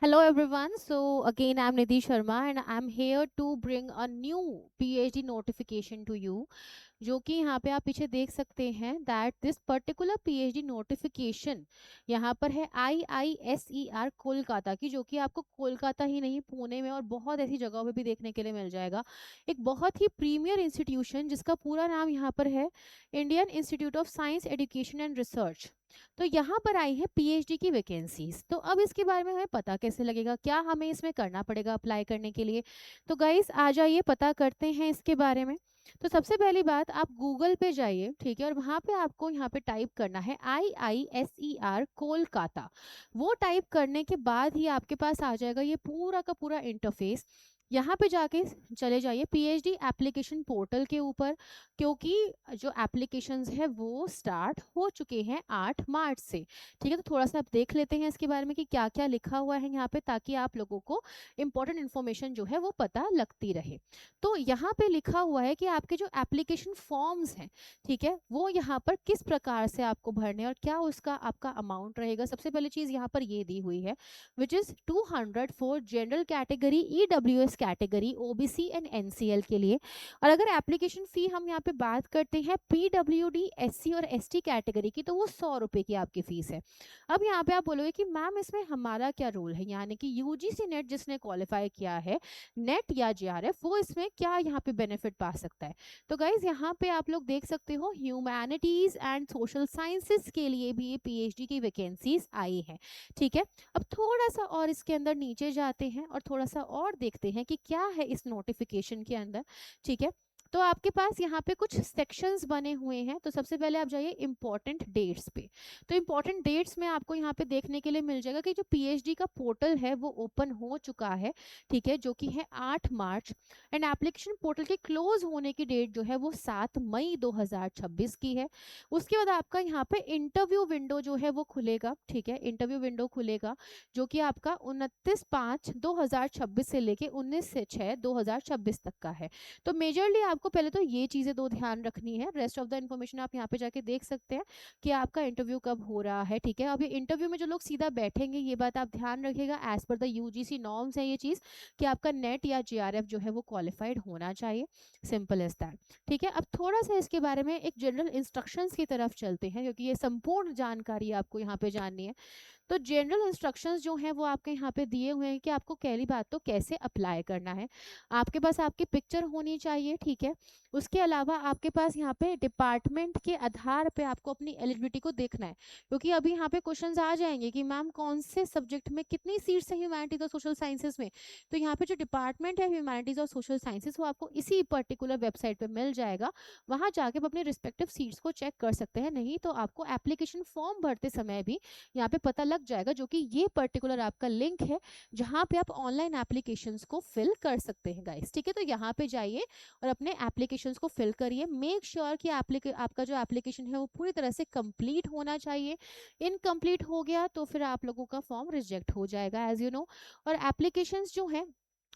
Hello everyone. So again I'm Nidhi Sharma and I'm here to bring a new PhD notification to you. जो कि यहाँ पे आप पीछे देख सकते हैं that this particular PhD notification यहाँ पर है IISER कोलकाता की, जो कि आपको कोलकाता ही नहीं पुणे में और बहुत ऐसी जगहों पे भी देखने के लिए मिल जाएगा। एक बहुत ही प्रीमियर इंस्टीट्यूशन जिसका पूरा नाम यहाँ पर है Indian institute of science education and research. तो यहाँ पर आई है पीएचडी की वैकेंसीज। तो अब इसके बारे में हमें पता कैसे लगेगा, क्या हमें इसमें करना पड़ेगा अप्लाई करने के लिए। तो गाइस आ जाइए पता करते हैं इसके बारे में। तो सबसे पहली बात, आप गूगल पे जाइए, ठीक है, और वहाँ पे आपको यहाँ पे टाइप करना है IISER कोलकाता। वो टाइप करने के बाद ही आपके पास आ जाएगा ये पूरा का पूरा इंटरफेस। यहाँ पे जाके चले जाइए पीएचडी एप्लीकेशन पोर्टल के ऊपर, क्योंकि जो एप्लीकेशंस है वो स्टार्ट हो चुके हैं 8 मार्च से। ठीक है, तो थोड़ा सा आप देख लेते हैं इसके बारे में कि क्या क्या लिखा हुआ है यहाँ पे, ताकि आप लोगों को इंपॉर्टेंट इन्फॉर्मेशन जो है वो पता लगती रहे। तो यहाँ पे लिखा हुआ है कि आपके जो एप्लीकेशन फॉर्म्स हैं, ठीक है, वो यहाँ पर किस प्रकार से आपको भरने और क्या उसका आपका अमाउंट रहेगा। सबसे पहली चीज़ यहाँ पर ये दी हुई है which is 200 for general category, EWS category, OBC and NCL के लिए। और अगर एप्लीकेशन फ़ी हम यहाँ पे बात करते हैं PWD, SC और ST कैटेगरी की, तो वो 100 रुपये की आपकी फ़ीस है। अब यहाँ पे आप बोलोगे कि मैम इसमें हमारा क्या रोल है, यानी कि यूजीसी नेट जिसने क्वालिफाई किया है, नेट या JRF, वो इसमें क्या यहाँ पे बेनिफिट पा सकता है। तो गाइज यहाँ पे आप लोग देख सकते हो ह्यूमैनिटीज एंड सोशल साइंसेस के लिए भी ये पीएचडी की वैकेंसीज आई है। ठीक है, अब थोड़ा सा और इसके अंदर नीचे जाते हैं और थोड़ा सा और देखते हैं कि क्या है इस नोटिफिकेशन के अंदर। ठीक है, तो आपके पास यहाँ पे कुछ सेक्शंस बने हुए हैं। तो सबसे पहले आप जाइए इंपॉर्टेंट डेट्स पे। तो इंपॉर्टेंट डेट्स में आपको यहाँ पे देखने के लिए मिल जाएगा कि जो पीएचडी का पोर्टल है वो ओपन हो चुका है, ठीक है, जो कि है 8 मार्च। एंड एप्लीकेशन पोर्टल के क्लोज होने की डेट जो है वो 7 मई 2026 की है। उसके बाद आपका यहाँ पे इंटरव्यू विंडो जो है वो खुलेगा, ठीक है, इंटरव्यू विंडो खुलेगा जो कि आपका 29/5/2026 से लेके 19/6/2026 तक का है। तो मेजरली आपको पहले तो ये चीज़ें दो ध्यान रखनी है। रेस्ट ऑफ द इन्फॉर्मेशन आप यहाँ पे जाके देख सकते हैं कि आपका इंटरव्यू कब हो रहा है। ठीक है, अब ये इंटरव्यू में जो लोग सीधा बैठेंगे, ये बात आप ध्यान रखिएगा, as per the UGC norms है ये चीज़, कि आपका नेट या JRF जो है वो क्वालिफाइड होना चाहिए। Simple as that. ठीक है, अब थोड़ा सा इसके बारे में एक जनरल इंस्ट्रक्शंस की तरफ चलते हैं, क्योंकि ये संपूर्ण जानकारी आपको यहाँ पे जाननी है। तो जनरल इंस्ट्रक्शंस जो हैं वो आपके यहाँ पे दिए हुए हैं कि आपको पहली बात तो कैसे अप्लाई करना है। आपके पास आपकी पिक्चर होनी चाहिए, ठीक है। उसके अलावा आपके पास यहाँ पे डिपार्टमेंट के आधार पे आपको अपनी एलिजिबिलिटी को देखना है, क्योंकि अभी यहाँ पे क्वेश्चंस आ जाएंगे कि मैम कौन से सब्जेक्ट में कितनी सीट्स है ह्यूमैनिटीज और सोशल साइंसेस में। तो यहाँ पे जो डिपार्टमेंट है ह्यूमैनिटीज और सोशल साइंसेस वो आपको इसी पर्टिकुलर वेबसाइट पे मिल जाएगा। वहाँ जाके आप अपने रिस्पेक्टिव सीट्स को चेक कर सकते हैं। नहीं तो आपको एप्लीकेशन फॉर्म भरते समय भी यहाँ पे पता लग जाएगा, जो कि ये पर्टिकुलर आपका लिंक है जहाँ पे आप ऑनलाइन एप्लीकेशंस को फिल कर सकते हैं गाइस। ठीक है, तो यहाँ पे जाइए और अपने एप्लीकेशंस को फिल करिए। मेक श्योर कि आपका जो एप्लीकेशन है वो पूरी तरह से कंप्लीट होना चाहिए। इनकम्प्लीट हो गया तो फिर आप लोगों का फॉर्म रिजेक्ट हो जाएगा, एज यू नो। और एप्लीकेशंस जो है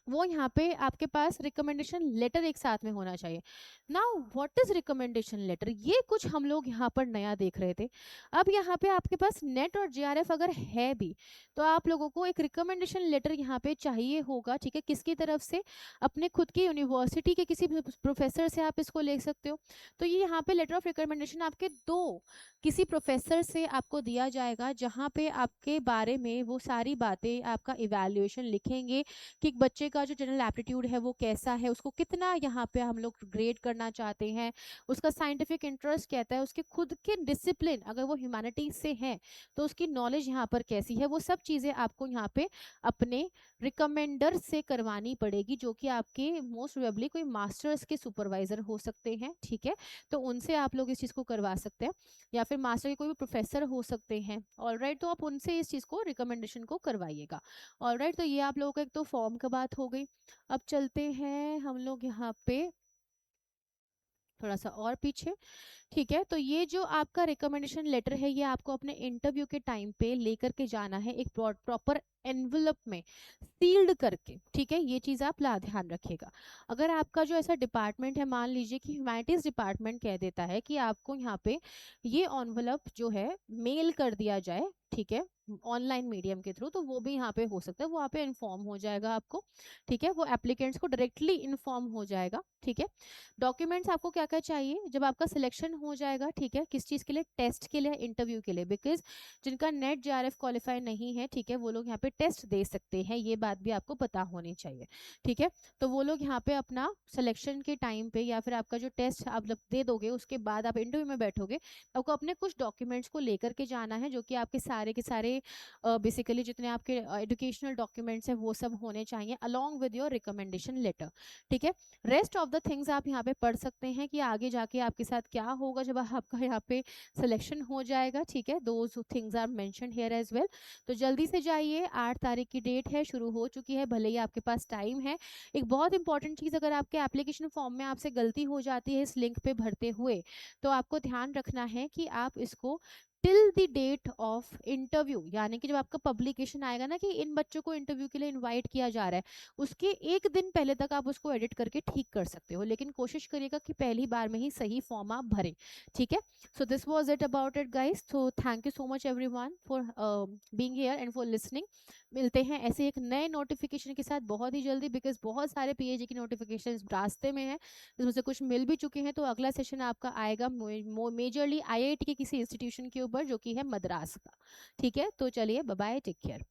वो यहाँ पे आपके पास रिकमेंडेशन लेटर एक साथ में होना चाहिए। Now what is recommendation letter, ये कुछ हम लोग यहाँ पर नया देख रहे थे। अब यहाँ पे आपके पास नेट और JRF अगर है भी, तो आप लोगों को एक रिकमेंडेशन लेटर यहाँ पे चाहिए होगा। ठीक है, किसकी तरफ से, अपने खुद की यूनिवर्सिटी के किसी प्रोफेसर से आप इसको ले सकते हो। तो ये यहाँ पे लेटर ऑफ रिकमेंडेशन आपके दो किसी प्रोफेसर से आपको दिया जाएगा, जहाँ पे आपके बारे में वो सारी बातें, आपका इवैल्यूएशन लिखेंगे कि एक बच्चे का जो जनरल एप्टीट्यूड है वो कैसा है, उसको कितना यहाँ पे हम लोग ग्रेड करना चाहते हैं, उसका साइंटिफिक इंटरेस्ट कहता है, उसके खुद के डिसिप्लिन, अगर वो ह्यूमैनिटीज से है तो उसकी नॉलेज यहाँ पर कैसी है, वो सब चीज़ें आपको यहाँ पे अपने रिकमेंडर से करवानी पड़ेगी, जो कि आपके मोस्ट प्रोबेबली कोई मास्टर्स के सुपरवाइजर हो सकते हैं। ठीक है, तो उनसे आप लोग इस चीज़ को करवा सकते हैं, या फिर मास्टर के कोई भी प्रोफेसर हो सकते हैं। ऑलराइट, तो आप उनसे इस चीज़ को रिकमेंडेशन को करवाइएगा। ऑलराइट, तो ये आप लोगों का एक तो फॉर्म का बात हो गई। अब चलते हैं हम लोग यहाँ पे थोड़ा सा और पीछे। ठीक है, तो ये जो आपका रिकमेंडेशन लेटर है ये आपको अपने इंटरव्यू के टाइम पे लेकर के जाना है एक प्रॉपर एनवलप में, सील्ड करके। ठीक है, ये चीज़ आप ला ध्यान रखिएगा। अगर आपका जो ऐसा डिपार्टमेंट है, मान लीजिए कि ह्यूमैनिटीज डिपार्टमेंट कह देता है कि आपको यहाँ पे ये एनवलप जो है मेल कर दिया जाए, ठीक है, ऑनलाइन मीडियम के थ्रू, तो वो भी यहाँ पे हो सकता है, वो यहाँ पे इन्फॉर्म हो जाएगा आपको। ठीक है, वो एप्लीकेंट्स को डायरेक्टली इन्फॉर्म हो जाएगा। ठीक है, डॉक्यूमेंट्स आपको क्या क्या चाहिए जब आपका सिलेक्शन हो जाएगा, ठीक है, किस चीज़ के लिए, टेस्ट के लिए, इंटरव्यू के लिए, बिकॉज जिनका नेट जेआरएफ क्वालिफाई नहीं है, ठीक है, वो लोग यहाँ पे टेस्ट दे सकते हैं, ये बात भी आपको पता होनी चाहिए। ठीक है, तो वो लोग यहाँ पे अपना सिलेक्शन के टाइम पे या फिर आपका जो टेस्ट आप दे दोगे उसके बाद आप इंटरव्यू में बैठोगे, आपको अपने कुछ डॉक्यूमेंट्स को लेकर के जाना है, जो कि आपके सारे के सारे बेसिकली जितने आपके एजुकेशनल डॉक्यूमेंट्स हैं वो सब होने चाहिए along with your recommendation letter. ठीक है, रेस्ट ऑफ द थिंग्स आप यहाँ पे पढ़ सकते हैं कि आगे जाके आपके साथ क्या होगा जब आपका यहाँ पे सिलेक्शन हो जाएगा। ठीक है, those things are mentioned here as well. तो जल्दी से जाइए, 8 तारीख की डेट है, शुरू हो चुकी है, भले ही आपके पास टाइम है। एक बहुत इंपॉर्टेंट चीज़, अगर आपके एप्लीकेशन फॉर्म में आपसे गलती हो जाती है इस लिंक पे भरते हुए, तो आपको ध्यान रखना है कि आप इसको till the date of interview, यानी कि जब आपका पब्लिकेशन आएगा ना कि इन बच्चों को इंटरव्यू के लिए इनवाइट किया जा रहा है, उसके एक दिन पहले तक आप उसको एडिट करके ठीक कर सकते हो, लेकिन कोशिश करिएगा कि पहली बार में ही सही फॉर्म आप भरें। ठीक है, so this was it about it guys. So thank you so much everyone for being here and for listening. मिलते हैं ऐसे एक नए नोटिफिकेशन के साथ बहुत ही जल्दी, बिकॉज बहुत सारे पीएचडी की नोटिफिकेशन रास्ते में है, इसमें से कुछ मिल भी चुके हैं। तो अगला सेशन आपका आएगा मेजरली आईआईटी के किसी इंस्टीट्यूशन के ऊपर जो कि है मद्रास का। ठीक है, तो चलिए बाय बाय, टेक केयर।